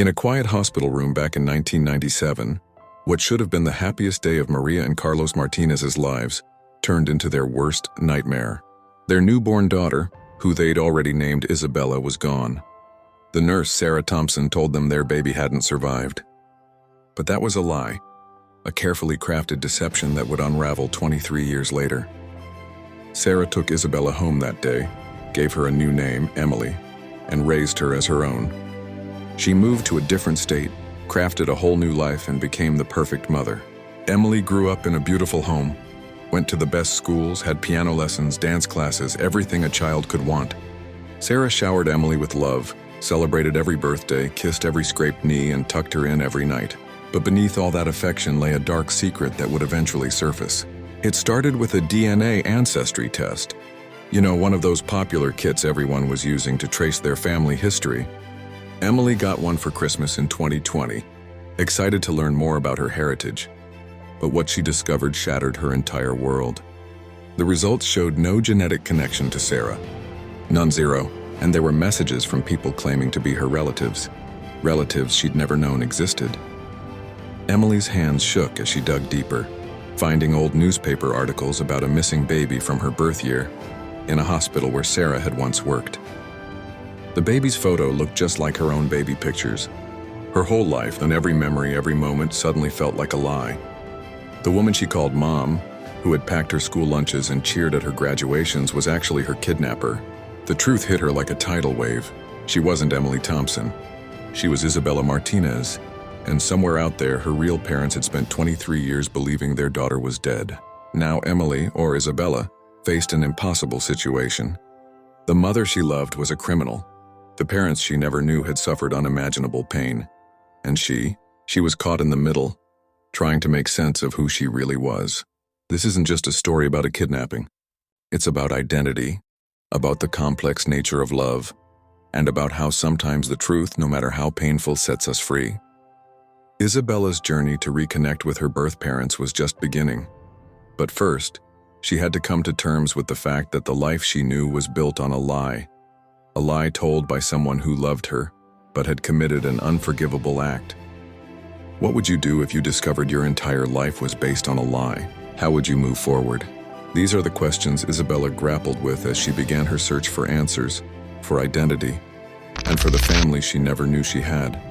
In a quiet hospital room back in 1997, what should have been the happiest day of Maria and Carlos Martinez's lives turned into their worst nightmare. Their newborn daughter, who they'd already named Isabella, was gone. The nurse, Sarah Thompson, told them their baby hadn't survived. But that was a lie, a carefully crafted deception that would unravel 23 years later. Sarah took Isabella home that day, gave her a new name, Emily, and raised her as her own. She moved to a different state, crafted a whole new life, and became the perfect mother. Emily grew up in a beautiful home, went to the best schools, had piano lessons, dance classes, everything a child could want. Sarah showered Emily with love, celebrated every birthday, kissed every scraped knee, and tucked her in every night. But beneath all that affection lay a dark secret that would eventually surface. It started with a DNA ancestry test. You know, one of those popular kits everyone was using to trace their family history. Emily got one for Christmas in 2020, excited to learn more about her heritage. But what she discovered shattered her entire world. The results showed no genetic connection to Sarah. None, zero, and there were messages from people claiming to be her relatives she'd never known existed. Emily's hands shook as she dug deeper, finding old newspaper articles about a missing baby from her birth year in a hospital where Sarah had once worked. The baby's photo looked just like her own baby pictures. Her whole life and every memory, every moment suddenly felt like a lie. The woman she called Mom, who had packed her school lunches and cheered at her graduations, was actually her kidnapper. The truth hit her like a tidal wave. She wasn't Emily Thompson. She was Isabella Martinez, and somewhere out there, her real parents had spent 23 years believing their daughter was dead. Now Emily, or Isabella, faced an impossible situation. The mother she loved was a criminal. The parents she never knew had suffered unimaginable pain. And she was caught in the middle, trying to make sense of who she really was. This isn't just a story about a kidnapping. It's about identity, about the complex nature of love, and about how sometimes the truth, no matter how painful, sets us free. Isabella's journey to reconnect with her birth parents was just beginning. But first, she had to come to terms with the fact that the life she knew was built on a lie told by someone who loved her, but had committed an unforgivable act. What would you do if you discovered your entire life was based on a lie? How would you move forward? These are the questions Isabella grappled with as she began her search for answers, for identity, and for the family she never knew she had.